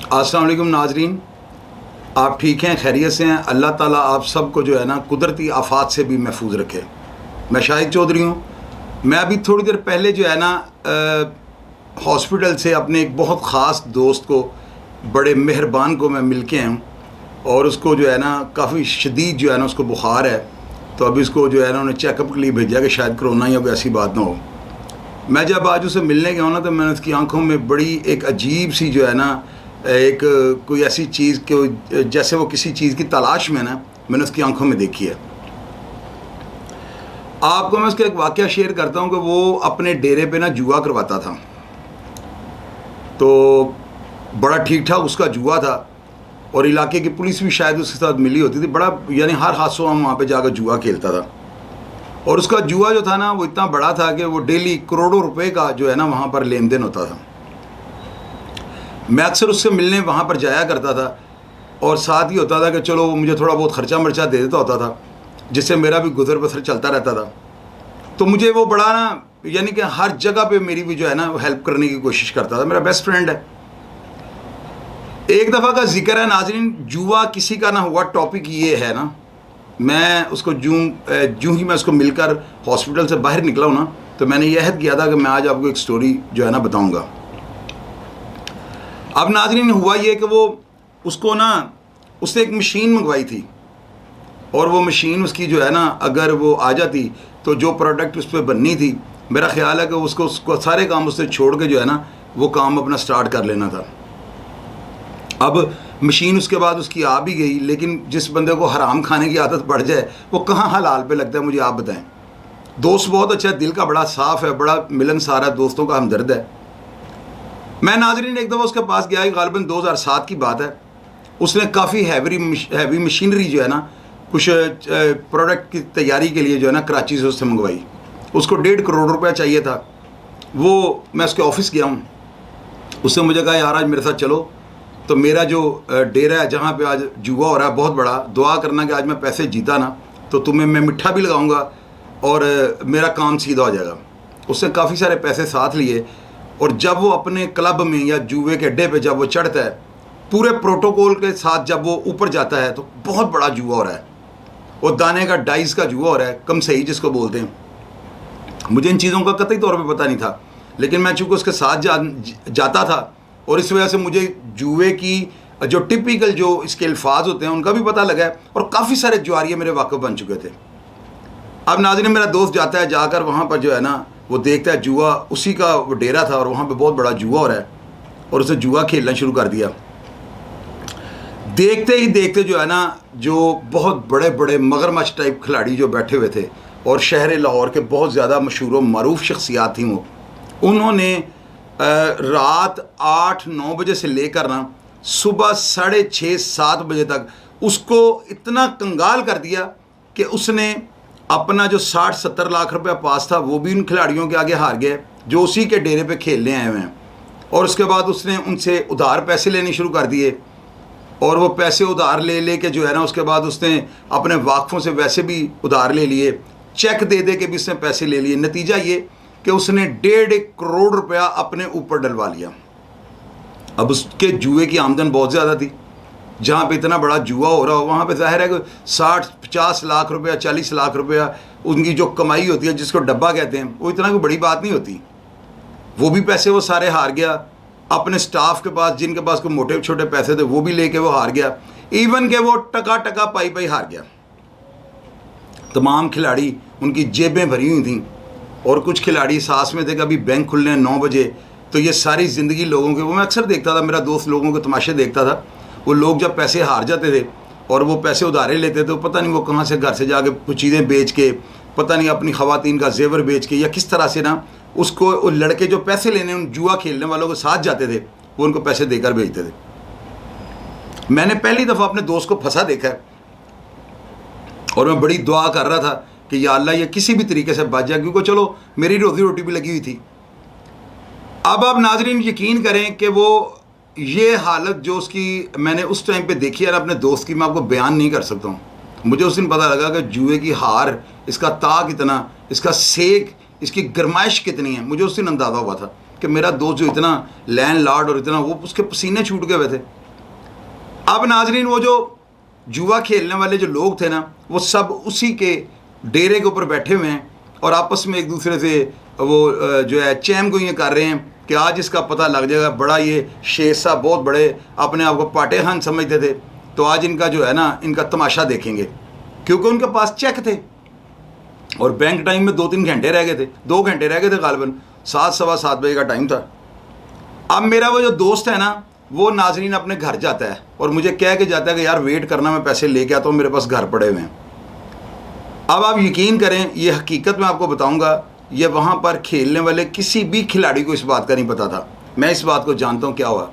अस्सलाम वालेकुम नाजरीन, आप ठीक हैं, खैरियत से हैं। अल्लाह ताला आप सबको जो है ना कुदरती आफात से भी महफूज रखे। मैं शाहिद चौधरी हूँ। मैं अभी थोड़ी देर पहले जो है ना हॉस्पिटल से अपने एक बहुत ख़ास दोस्त को, बड़े मेहरबान को मैं मिल के आया हूँ और उसको जो है ना काफ़ी शदीद जो है ना उसको बुखार है। तो अभी उसको जो है ना उन्हें चेकअप के लिए भेजा कि शायद कोरोना या कोई ऐसी बात ना हो। मैं जब आज उसे मिलने गया हूँ ना तो मैंने उसकी आंखों में बड़ी एक अजीब सी जो है ना एक कोई ऐसी चीज़ के जैसे वो किसी चीज़ की तलाश में ना मैंने उसकी आंखों में देखी है। आपको मैं उसका एक वाक़या शेयर करता हूँ कि वो अपने डेरे पे ना जुआ करवाता था। तो बड़ा ठीक ठाक उसका जुआ था और इलाके की पुलिस भी शायद उसके साथ मिली होती थी। बड़ा यानी हर हादसों हम वहाँ पे जाकर जुआ खेलता था और उसका जुआ जो था ना वो इतना बड़ा था कि वो डेली करोड़ों रुपए का जो है ना वहाँ पर लेन देन होता था। मैं अक्सर उससे मिलने वहाँ पर जाया करता था और साथ ही होता था कि चलो वो मुझे थोड़ा बहुत खर्चा मर्चा दे देता होता था, जिससे मेरा भी गुजर बसर चलता रहता था। तो मुझे वो बड़ा ना यानी कि हर जगह पे मेरी भी जो है ना हेल्प करने की कोशिश करता था। मेरा बेस्ट फ्रेंड है। एक दफ़ा का जिक्र है नाजरीन, जुआ किसी का ना हुआ टॉपिक ये है ना, मैं उसको जूँ ही मैं उसको मिलकर हॉस्पिटल से बाहर निकला हूँ ना तो मैंने यह अहद किया था कि मैं आज आपको एक स्टोरी जो है ना बताऊँगा। अब नाज़रीन हुआ ये कि वो उसको ना उसने एक मशीन मंगवाई थी और वो मशीन उसकी जो है ना अगर वो आ जाती तो जो प्रोडक्ट उस पर बननी थी, मेरा ख्याल है कि उसको सारे काम उससे छोड़ के जो है ना वो काम अपना स्टार्ट कर लेना था। अब मशीन उसके बाद उसकी आ भी गई, लेकिन जिस बंदे को हराम खाने की आदत पड़ जाए वो कहाँ हलाल पे लगता है, मुझे आप बताएं। दोस्त बहुत अच्छा है, दिल का बड़ा साफ़ है, बड़ा मिलनसार है, दोस्तों का हमदर्द है। मैं नाजरीन एक दफ़ा उसके पास गया, ग़ालिबन 2007 की बात है। उसने काफ़ी हैवी मशीनरी जो है ना कुछ प्रोडक्ट की तैयारी के लिए जो है ना कराची से उससे मंगवाई। उसको 1.5 करोड़ रुपया चाहिए था। वो मैं उसके ऑफिस गया हूँ, उसने मुझे कहा यार आज मेरे साथ चलो। तो मेरा जो डेरा है जहाँ पे आज जुआ हो रहा है बहुत बड़ा, दुआ करना कि आज मैं पैसे जीता ना तो तुम्हें मैं मिठा भी लगाऊंगा और मेरा काम सीधा हो जाएगा। उसने काफ़ी सारे पैसे साथ लिए और जब वो अपने क्लब में या जुए के अड्डे पे जब वो चढ़ता है, पूरे प्रोटोकॉल के साथ जब वो ऊपर जाता है तो बहुत बड़ा जुआ हो रहा है। वो दाने का डाइस का जुआ हो रहा है, कम सही जिसको बोलते हैं। मुझे इन चीज़ों का कतई तौर पे पता नहीं था, लेकिन मैं चूँकि उसके साथ जाता था और इस वजह से मुझे जुए की जो टिपिकल जो इसके अल्फाज होते हैं उनका भी पता लगा है और काफ़ी सारे जुआरिये मेरे वाक़िफ़ बन चुके थे। अब नाज़रीन मेरा दोस्त जाता है, जाकर वहाँ पर जो है ना वो देखता है जुआ, उसी का वो डेरा था और वहाँ पे बहुत बड़ा जुआ हो रहा है और उसने जुआ खेलना शुरू कर दिया। देखते ही देखते जो है ना जो बहुत बड़े बड़े मगरमच्छ टाइप खिलाड़ी जो बैठे हुए थे और शहर लाहौर के बहुत ज़्यादा मशहूर व मरूफ शख्सियात थी वो, उन्होंने रात 8-9 बजे से लेकर ना सुबह 6:30-7 बजे तक उसको इतना कंगाल कर दिया कि उसने अपना जो 60-70 लाख रुपया पास था वो भी उन खिलाड़ियों के आगे हार गए जो उसी के डेरे पे खेलने आए हुए हैं। और उसके बाद उसने उनसे उधार पैसे लेने शुरू कर दिए और वो पैसे उधार ले के जो है ना उसके बाद उसने अपने वाकफ़ों से वैसे भी उधार ले लिए, चेक दे के भी उसने पैसे ले लिए। नतीजा ये कि उसने 1.5 करोड़ रुपया अपने ऊपर डलवा लिया। अब उसके जुए की आमदन बहुत ज़्यादा थी, जहाँ पे इतना बड़ा जुआ हो रहा हो वहाँ पे ज़ाहिर है कि 60-50 लाख रुपया 40 लाख रुपया उनकी जो कमाई होती है जिसको डब्बा कहते हैं, वो इतना कोई बड़ी बात नहीं होती। वो भी पैसे वो सारे हार गया। अपने स्टाफ के पास जिनके पास कोई मोटे छोटे पैसे थे वो भी लेके वो हार गया। इवन के वो टका पाई हार गया। तमाम खिलाड़ी उनकी जेबें भरी हुई थी और कुछ खिलाड़ी सांस में थे कि अभी बैंक खुलने 9 बजे। तो ये सारी ज़िंदगी लोगों के, वो मैं अक्सर देखता था, मेरा दोस्त लोगों के तमाशे देखता था। वो लोग जब पैसे हार जाते थे और वो पैसे उधारे लेते थे, पता नहीं वो कहाँ से घर से जाके कुछ चीज़ें बेच के, पता नहीं अपनी ख़वातीन का जेवर बेच के या किस तरह से ना उसको वो लड़के जो पैसे लेने उन जुआ खेलने वालों के साथ जाते थे वो उनको पैसे देकर भेजते थे। मैंने पहली दफ़ा अपने दोस्त को फंसा देखा है और मैं बड़ी दुआ कर रहा था कि या अल्लाह ये किसी भी तरीके से बच जाए, क्योंकि चलो मेरी रोज़ी रोटी भी लगी हुई थी। अब आप नाजरीन यकीन करें कि वो ये हालत जो उसकी मैंने उस टाइम पे देखी है ना अपने दोस्त की, मैं आपको बयान नहीं कर सकता हूँ। मुझे उस दिन पता लगा कि जुए की हार, इसका ताक इतना, इसका सेक, इसकी गरमाइश कितनी है। मुझे उस दिन अंदाज़ा हुआ था कि मेरा दोस्त जो इतना लैंड लॉर्ड और इतना, वो उसके पसीने छूट गए हुए थे। अब नाजरीन वो जो जुआ खेलने वाले जो लोग थे ना, वो सब उसी के डेरे के ऊपर बैठे हुए हैं और आपस में एक दूसरे से वो जो है चैम गोइयाँ कर रहे हैं कि आज इसका पता लग जाएगा। बड़ा ये शेर साहब बहुत बड़े अपने आप को पाटे खान समझते थे, तो आज इनका जो है ना, इनका तमाशा देखेंगे, क्योंकि उनके पास चेक थे और बैंक टाइम में 2-3 घंटे रह गए थे, 2 घंटे रह गए थे गालिबन, 7 सवा 7 बजे का टाइम था। अब मेरा वो जो दोस्त है ना, वो नाजरीन अपने घर जाता है और मुझे कह के जाता है कि यार वेट करना, मैं पैसे लेके आता हूँ, मेरे पास घर पड़े हुए हैं। अब आप यकीन करें, ये हकीकत मैं आपको बताऊंगा, ये वहाँ पर खेलने वाले किसी भी खिलाड़ी को इस बात का नहीं पता था। मैं इस बात को जानता हूँ क्या हुआ।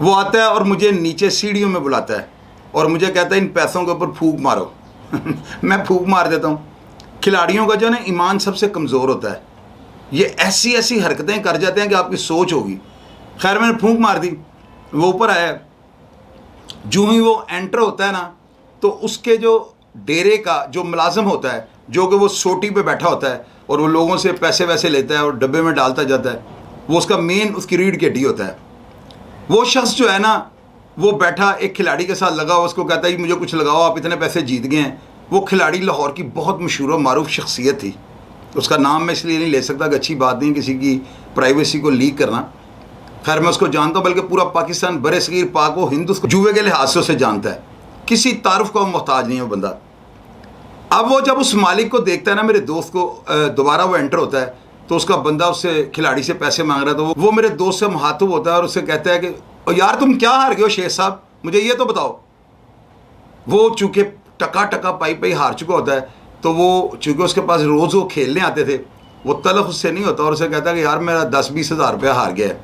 वो आता है और मुझे नीचे सीढ़ियों में बुलाता है और मुझे कहता है इन पैसों के ऊपर फूंक मारो। मैं फूंक मार देता हूँ। खिलाड़ियों का जो है ना ईमान सबसे कमज़ोर होता है, ये ऐसी ऐसी हरकतें कर जाते हैं कि आपकी सोच होगी। खैर मैंने फूंक मार दी, वो ऊपर आया। जो ही वो एंटर होता है ना, तो उसके जो डेरे का जो मुलाजिम होता है, जो कि वो सोटी पे बैठा होता है और वो लोगों से पैसे वैसे लेता है और डब्बे में डालता जाता है, वो उसका मेन उसकी रीढ़ की हड्डी होता है। वो शख्स जो है ना, वो बैठा एक खिलाड़ी के साथ लगा हुआ, उसको कहता है मुझे कुछ लगाओ, आप इतने पैसे जीत गए हैं। वो खिलाड़ी लाहौर की बहुत मशहूर और मारूफ शख्सियत थी। उसका नाम मैं इसलिए नहीं ले सकता कि अच्छी बात नहीं किसी की प्राइवेसी को लीक करना। खैर मैं उसको जानता हूँ, बल्कि पूरा पाकिस्तान बरे सगीर पाक व हिंद उसको जुए के लिहाज से उसे जानता है। किसी तारुफ का मोहताज नहीं है वो बंदा। अब वो जब उस मालिक को देखता है ना, मेरे दोस्त को, दोबारा वो एंटर होता है, तो उसका बंदा उससे खिलाड़ी से पैसे मांग रहा है, तो वो मेरे दोस्त से मुहातिब होता है और उससे कहता है कि यार तुम क्या हार गए हो शेख साहब, मुझे ये तो बताओ। वो चूँकि टका टका पाई पाई हार चुका होता है, तो वो चूँकि उसके पास रोज़ वो खेलने आते थे, वो तलख उससे नहीं होता और उसे कहता है कि यार मेरा 10-20 हज़ार रुपया हार गया है,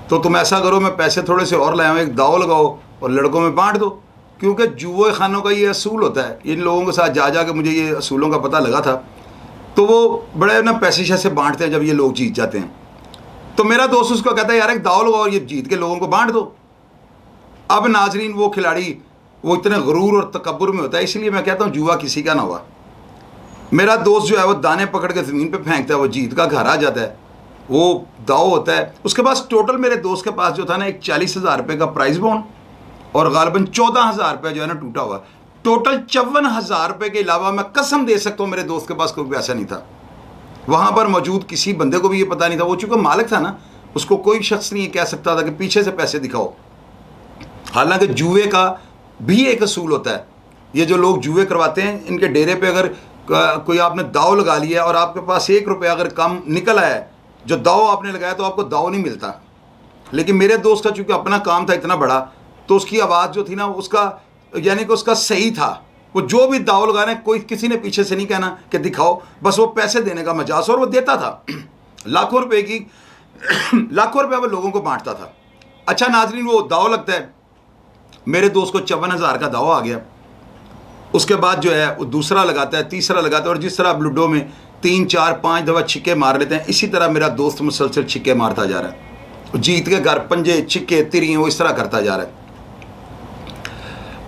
तो तुम ऐसा करो, मैं पैसे थोड़े से और लाया हूँ, एक दाव लगाओ और लड़कों में बांट दो। क्योंकि जुए खानों का ये असूल होता है, इन लोगों के साथ जा जा के मुझे ये असूलों का पता लगा था। तो वो बड़े ना पैसे शैसे बांटते हैं जब ये लोग जीत जाते हैं। तो मेरा दोस्त उसको कहता है यार एक दाव लगाओ और ये जीत के लोगों को बांट दो। अब नाजरीन वो खिलाड़ी वो इतने गरूर और तकब्बुर में होता है, इसलिए मैं कहता हूँ जुआ किसी का ना हुआ। मेरा दोस्त जो है वो दाने पकड़ के ज़मीन पे फेंकता है, वो जीत का घर आ जाता है, वो दाव होता है उसके पास। टोटल मेरे दोस्त के पास जो था ना, एक 40,000 रुपये का प्राइज़ बॉन्ड और गालिबन 14,000 रुपये जो है ना टूटा हुआ। टोटल 54,000 रुपये के अलावा मैं कसम दे सकता हूँ मेरे दोस्त के पास कोई पैसा नहीं था। वहाँ पर मौजूद किसी बंदे को भी ये पता नहीं था। वो चूँकि मालिक था ना, उसको कोई शख्स नहीं कह सकता था कि पीछे से पैसे दिखाओ। हालांकि जुए का भी एक असूल होता है। ये जो लोग जुए करवाते हैं, इनके डेरे पे अगर कोई आपने दाव लगा लिया और आपके पास 1 रुपया अगर कम निकल आया है, जो दाव आपने लगाया, तो आपको दाव नहीं मिलता। लेकिन मेरे दोस्त का चूँकि अपना काम था इतना बड़ा, तो उसकी आवाज़ जो थी ना, उसका यानी कि उसका सही था। वो जो भी दाव लगाने, कोई किसी ने पीछे से नहीं कहना कि दिखाओ, बस वो पैसे देने का मजाज, और वो देता था। लाखों रुपए की लाखों रुपये वो लोगों को बांटता था। अच्छा नाजरीन, वो दाव लगता है, मेरे दोस्त को 54,000 का दाव आ गया। उसके बाद जो है वो दूसरा लगाता है, तीसरा लगाता है, और जिस तरह आप लूडो में 3, 4, 5 दफ़ा छिक्के मार लेते हैं, इसी तरह मेरा दोस्त मुसलसल छिक्के मारता जा रहा है। जीत के घर पंजे छिक्के तिरियां वो इस तरह करता जा रहा है।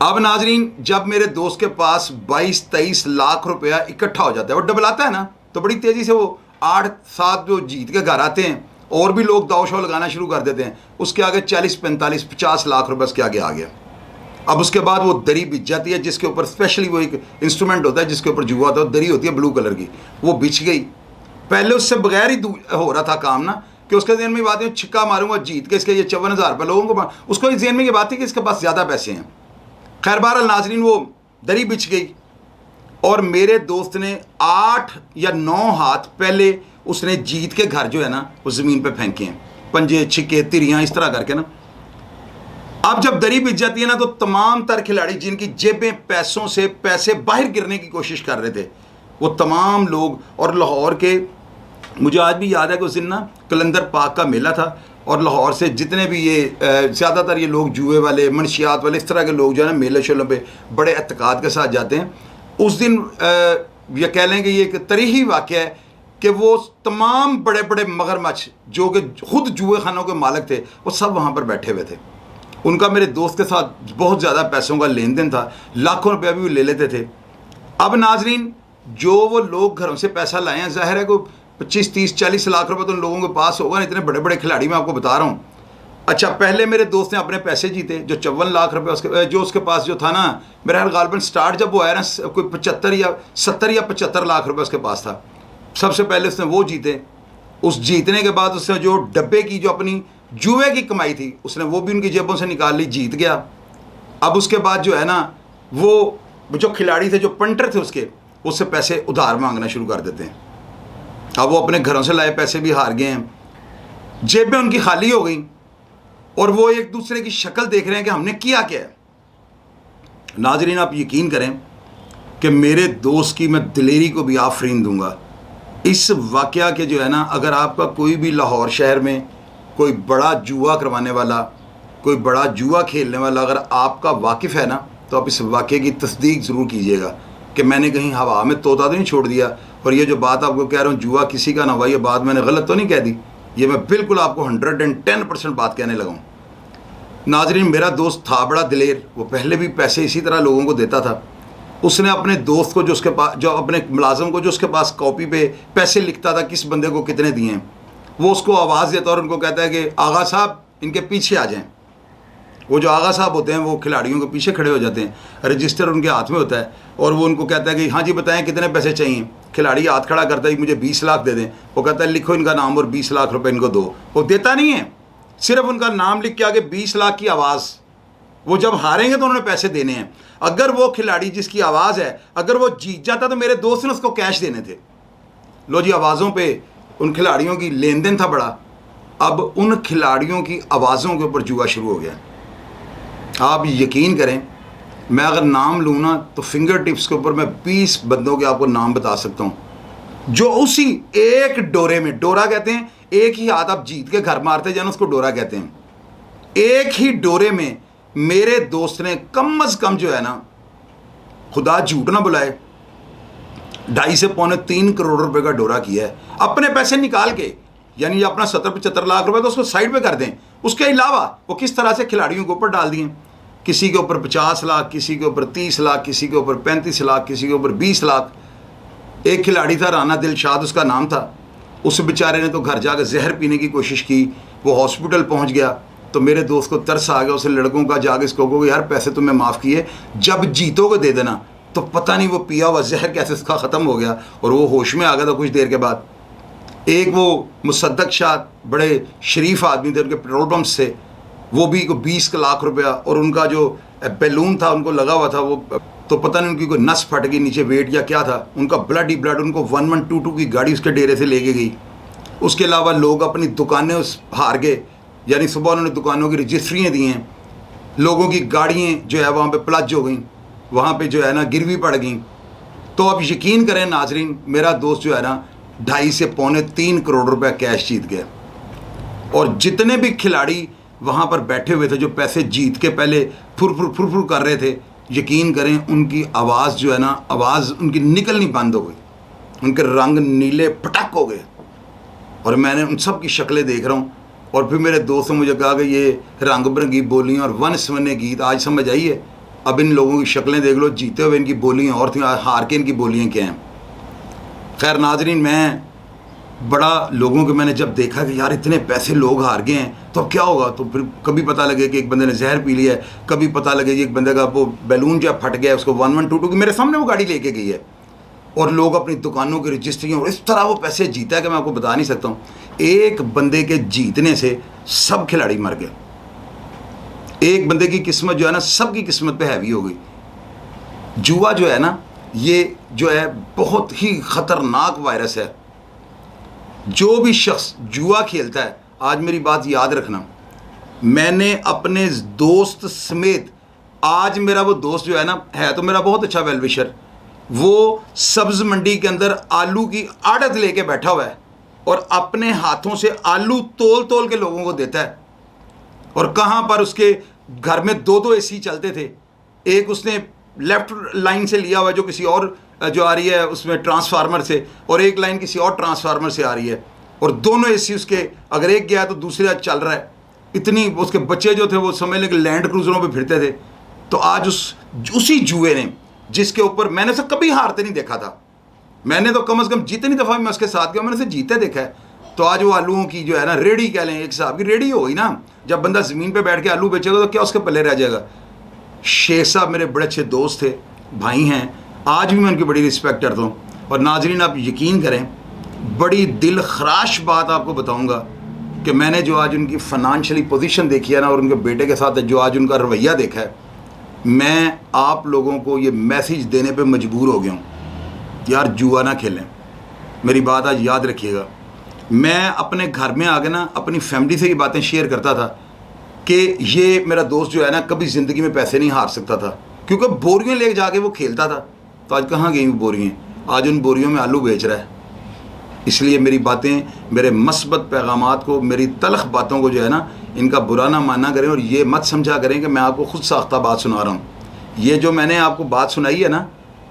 अब नाजरीन, जब मेरे दोस्त के पास 22-23 लाख रुपया इकट्ठा हो जाता है, वो डबलाता है ना, तो बड़ी तेज़ी से वो 8-7 जो जीत के घर आते हैं, और भी लोग दाव शाव लगाना शुरू कर देते हैं। उसके आगे 40-45-50 लाख रुपये उसके आगे आ गया। अब उसके बाद वो दरी बिछ जाती है, जिसके ऊपर स्पेशली वो एक इंस्ट्रूमेंट होता है जिसके ऊपर जुआ होता है, दरी होती है ब्लू कलर की, वो बिछ गई। पहले उससे बगैर ही हो रहा था काम ना, कि उसके जेन में बात है छिक्का मारूंगा जीत के इसके ये 54,000 रुपये लोगों को, उसको इस जेन में ये बात थी कि इसके पास ज़्यादा पैसे हैं। खैर बहरहाल नाजरीन, वो दरी बिछ गई और मेरे दोस्त ने 8 या 9 हाथ पहले उसने जीत के घर जो है ना, वो ज़मीन पे फेंके हैं, पंजे छिक्के तिरियां इस तरह करके ना। अब जब दरी बिछ जाती है ना, तो तमाम तर खिलाड़ी जिनकी जेबें पैसों से पैसे बाहर गिरने की कोशिश कर रहे थे, वो तमाम लोग, और लाहौर के, मुझे आज भी याद है कि उस दिन ना कलंदर पाक का मेला था, और लाहौर से जितने भी ये ज़्यादातर ये लोग जुए वाले, मनशियात वाले, इस तरह के लोग जो है ना मेले शोलों पे बड़े एतकाद के साथ जाते हैं। उस दिन ये कह लें कि ये एक तरीही वाक़या है कि वो तमाम बड़े बड़े मगरमच्छ जो कि खुद जुए खानों के मालिक थे, वो सब वहाँ पर बैठे हुए थे। उनका मेरे दोस्त के साथ बहुत ज़्यादा पैसों का लेन देन था, लाखों रुपया भी ले लेते थे। अब नाजरीन, जो वो लोग घरों से पैसा लाए हैं, ज़ाहिर है को 25-30-40 लाख रुपए तो उन लोगों के पास होगा ना, इतने बड़े बड़े खिलाड़ी मैं आपको बता रहा हूँ। अच्छा, पहले मेरे दोस्त ने अपने पैसे जीते जो 54 लाख रुपए उसके जो उसके पास जो था ना, मेरा गालबन स्टार्ट जब वो आया ना कोई 75 या 70 या 75 लाख रुपए उसके पास था। सबसे पहले उसने वो जीते। उस जीतने के बाद उसने जो डब्बे की जो अपनी जुए की कमाई थी उसने वो भी उनकी जेबों से निकाल ली, जीत गया। अब उसके बाद जो है ना वो जो खिलाड़ी थे, जो पंटर थे उससे पैसे उधार मांगना शुरू कर देते हैं। अब वो अपने घरों से लाए पैसे भी हार गए हैं, जेबें उनकी खाली हो गई और वो एक दूसरे की शक्ल देख रहे हैं कि हमने किया क्या है। नाजरीन, आप यकीन करें कि मेरे दोस्त की मैं दिलेरी को भी आफरीन दूंगा। इस वाक़या के जो है ना, अगर आपका कोई भी लाहौर शहर में कोई बड़ा जुआ करवाने वाला, कोई बड़ा जुआ खेलने वाला अगर आपका वाकिफ़ है ना, तो आप इस वाक़े की तस्दीक ज़रूर कीजिएगा कि मैंने कहीं हवा में तोता तो नहीं छोड़ दिया। और ये जो बात आपको कह रहा हूँ जुआ किसी का ना हुआ, ये बात मैंने गलत तो नहीं कह दी, ये मैं बिल्कुल आपको 110% बात कहने लगा हूँ। नाजरीन, मेरा दोस्त था बड़ा दिलेर, वो पहले भी पैसे इसी तरह लोगों को देता था। उसने अपने दोस्त को जो उसके पास, जो अपने मुलाजिम को जो उसके पास कॉपी पे पैसे लिखता था किस बंदे को कितने दिए हैं, वो उसको आवाज़ देता और उनको कहता है कि आगा साहब इनके पीछे आ जाएं। वो जो आगा साहब होते हैं वो खिलाड़ियों के पीछे खड़े हो जाते हैं, रजिस्टर उनके हाथ में होता है और वो उनको कहता है कि हाँ जी बताएं कितने पैसे चाहिए। खिलाड़ी हाथ खड़ा करता है मुझे 20 लाख दे दें। वो कहता है लिखो इनका नाम और 20 लाख रुपए इनको दो। वो देता नहीं है, सिर्फ उनका नाम लिख के आगे 20 लाख की आवाज़। वो जब हारेंगे तो उन्होंने पैसे देने हैं। अगर वो खिलाड़ी जिसकी आवाज़ है अगर वो जीत जाता तो मेरे दोस्त ने उसको कैश देने थे। लो जी, आवाज़ों पे उन खिलाड़ियों की लेन देन था बड़ा। अब उन खिलाड़ियों की आवाज़ों के ऊपर जुआ शुरू हो गया। आप यकीन करें, मैं अगर नाम लूँ ना तो फिंगर टिप्स के ऊपर मैं 20 बंदों के आपको नाम बता सकता हूँ जो उसी एक डोरे में, डोरा कहते हैं एक ही हाथ आप जीत के घर मारते जाना, उसको डोरा कहते हैं। एक ही डोरे में मेरे दोस्त ने कम अज कम जो है ना, खुदा झूठ ना बुलाए, 2.5 से पौने 3 करोड़ रुपए का डोरा किया है अपने पैसे निकाल के। यानी अपना 70-75 लाख रुपए तो उसको साइड पे कर दें, उसके अलावा वो किस तरह से खिलाड़ियों के ऊपर डाल दिए। किसी के ऊपर 50 लाख, किसी के ऊपर 30 लाख, किसी के ऊपर 35 लाख, किसी के ऊपर 20 लाख। एक खिलाड़ी था राना दिलशाद उसका नाम था, उस बेचारे ने तो घर जाकर जहर पीने की कोशिश की, वो हॉस्पिटल पहुंच गया। तो मेरे दोस्त को तरस आ गया, उसे लड़कों का जाके इसको कहो यार पैसे तुम्हें माफ़ किए, जब जीतोगे दे देना। तो पता नहीं वो पिया हुआ जहर कैसे उसका ख़त्म हो गया और वो होश में आ गया था कुछ देर के बाद। एक वो मुसद्दक शाह बड़े शरीफ आदमी थे, उनके पेट्रोल पंप से वो भी को 20 लाख रुपया और उनका जो बैलून था उनको लगा हुआ था, वो तो पता नहीं उनकी कोई नस फट गई नीचे, वेट या क्या था, उनका ब्लड ही ब्लड। उनको 1122 की गाड़ी उसके डेरे से लेके गई। उसके अलावा लोग अपनी दुकानें हार गए, यानी सुबह उन्होंने दुकानों की रजिस्ट्रियाँ दी हैं, लोगों की गाड़ियाँ जो है वहाँ पे प्लज हो गई, वहाँ पे जो है ना गिरवी पड़ गई। तो अब यकीन करें नाजरीन, मेरा दोस्त जो है ना 2.5 से पौने 3 करोड़ रुपए कैश जीत गया। और जितने भी खिलाड़ी वहाँ पर बैठे हुए थे जो पैसे जीत के पहले फुर कर रहे थे, यकीन करें उनकी आवाज़ जो है ना, आवाज़ उनकी निकलनी बंद हो गई, उनके रंग नीले फटक हो गए। और मैंने उन सब की शक्लें देख रहा हूँ। और फिर मेरे दोस्त ने मुझे कहा कि ये रंग बिरंगी बोलियाँ और वन सवने गीत आज समझ आई है। अब इन लोगों की शक्लें देख लो, जीते हुए इनकी बोलियाँ और थी, हार के इनकी बोलियाँ क्या हैं। खैर नाजरीन, मैं बड़ा लोगों के मैंने जब देखा कि यार इतने पैसे लोग हार गए हैं तो अब क्या होगा, तो फिर कभी पता लगे कि एक बंदे ने जहर पी लिया है, कभी पता लगे कि एक बंदे का वो बैलून जब फट गया, उसको 1122 की मेरे सामने वो गाड़ी लेके गई है। और लोग अपनी दुकानों की रजिस्ट्रियाँ और इस तरह वो पैसे जीता है कि मैं आपको बता नहीं सकता हूँ। एक बंदे के जीतने से सब खिलाड़ी मर गए। एक बंदे की किस्मत जो है ना सबकी किस्मत पे हैवी हो गई। जुआ जो है ना, ये जो है बहुत ही ख़तरनाक वायरस है। जो भी शख्स जुआ खेलता है, आज मेरी बात याद रखना, मैंने अपने दोस्त समेत, आज मेरा वो दोस्त जो है ना, है तो मेरा बहुत अच्छा वेलविशर, वो सब्ज़ मंडी के अंदर आलू की आड़त लेके बैठा हुआ है और अपने हाथों से आलू तोल तोल के लोगों को देता है। और कहाँ पर उसके घर में 2-2 एसी चलते थे, एक उसने लेफ्ट लाइन से लिया हुआ है जो किसी और जो आ रही है उसमें ट्रांसफार्मर से, और एक लाइन किसी और ट्रांसफार्मर से आ रही है, और दोनों एसी उसके अगर एक गया तो दूसरे आज चल रहा है। इतनी उसके बच्चे जो थे वो समझ लें कि लैंड क्रूजरों पे फिरते थे। तो आज उसी जुए ने, जिसके ऊपर मैंने उसे कभी हारते नहीं देखा था, मैंने तो कम से कम जितनी दफ़ा मैं उसके साथ गया मैंने उसे जीते देखा है। तो आज वो आलूओं की जो है ना रेडी कह लें, एक साहब की रेडी हो गई ना, जब बंदा ज़मीन पे बैठ के आलू बेचेगा तो क्या उसके पल्ले रह जाएगा। शेख साहब मेरे बड़े अच्छे दोस्त थे, भाई हैं, आज भी मैं उनकी बड़ी रिस्पेक्ट करता हूँ। और नाजरीन आप यकीन करें, बड़ी दिल खराश बात आपको बताऊँगा कि मैंने जो आज उनकी फ़ाइनेंशियली पोजीशन देखी है ना, और उनके बेटे के साथ जो आज उनका रवैया देखा है, मैं आप लोगों को ये मैसेज देने पे मजबूर हो गया हूँ, यार जुआ ना खेलें। मेरी बात आज याद रखिएगा। मैं अपने घर में आके ना अपनी फैमिली से ये बातें शेयर करता था कि ये मेरा दोस्त जो है ना कभी ज़िंदगी में पैसे नहीं हार सकता था, क्योंकि बोरियों ले जाके वो खेलता था। तो आज कहाँ गई वो बोरियाँ, आज उन बोरियों में आलू बेच रहा है। इसलिए मेरी बातें, मेरे मस्बत पैगामात को, मेरी तलख बातों को जो है ना, इनका बुरा ना माना करें और ये मत समझा करें कि मैं आपको खुद साख्ता बात सुना रहा हूँ। ये जो मैंने आपको बात सुनाई है ना,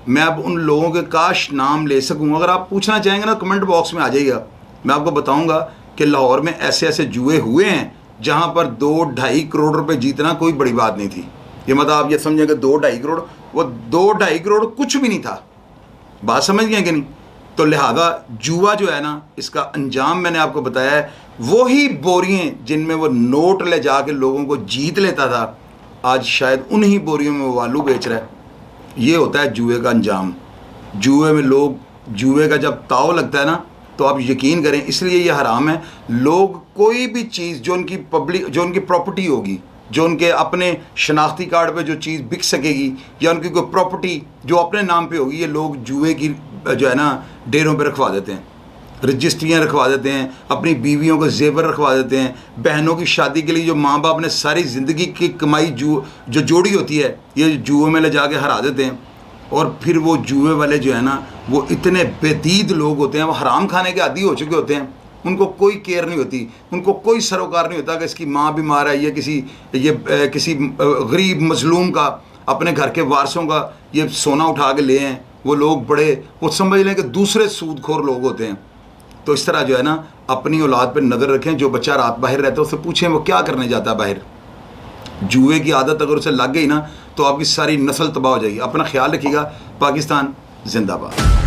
मैं अब उन लोगों के काश नाम ले सकूँ। अगर आप पूछना चाहेंगे ना, कमेंट बॉक्स में आ जाइएगा, मैं आपको बताऊँगा कि लाहौर में ऐसे ऐसे जुए हुए हैं जहाँ पर 2-2.5 करोड़ रुपए जीतना कोई बड़ी बात नहीं थी। ये मतलब आप ये समझें कि 2-2.5 करोड़, वो 2-2.5 करोड़ कुछ भी नहीं था। बात समझ गए कि नहीं। तो लिहाजा जुआ जो है ना, इसका अंजाम मैंने आपको बताया है। वही बोरियाँ जिनमें वो नोट ले जाके लोगों को जीत लेता था, आज शायद उन्हीं बोरियों में वो आलू बेच रहा है। ये होता है जुए का अंजाम। जुए में लोग, जुए का जब ताव लगता है ना, तो आप यकीन करें, इसलिए ये हराम है। लोग कोई भी चीज़ जो उनकी पब्लिक, जो उनकी प्रॉपर्टी होगी, जो उनके अपने शनाख्ती कार्ड पे जो चीज़ बिक सकेगी, या उनकी कोई प्रॉपर्टी जो अपने नाम पे होगी, ये लोग जुए की जो है ना डेरों पे रखवा देते हैं, रजिस्ट्रियाँ रखवा देते हैं, अपनी बीवियों को जेवर रखवा देते हैं। बहनों की शादी के लिए जो माँ बाप ने सारी ज़िंदगी की कमाई जो जोड़ी होती है, ये जुए में ले जाके हरा देते हैं। और फिर वो जुए वाले जो है ना, वो इतने बेदीद लोग होते हैं, वो हराम खाने के आदी हो चुके होते हैं। उनको कोई केयर नहीं होती, उनको कोई सरोकार नहीं होता कि इसकी माँ बीमार है, ये किसी गरीब मजलूम का, अपने घर के वारसों का ये सोना उठा के ले हैं। वो लोग बड़े, वो समझ लें कि दूसरे सूदखोर लोग होते हैं। तो इस तरह जो है ना, अपनी औलाद पर नज़र रखें। जो बच्चा रात बाहर रहता है उससे पूछें वो क्या करने जाता है बाहर। जुए की आदत अगर उसे लग गई ना, तो आपकी सारी नस्ल तबाह हो जाएगी। अपना ख्याल रखिएगा। पाकिस्तान जिंदाबाद।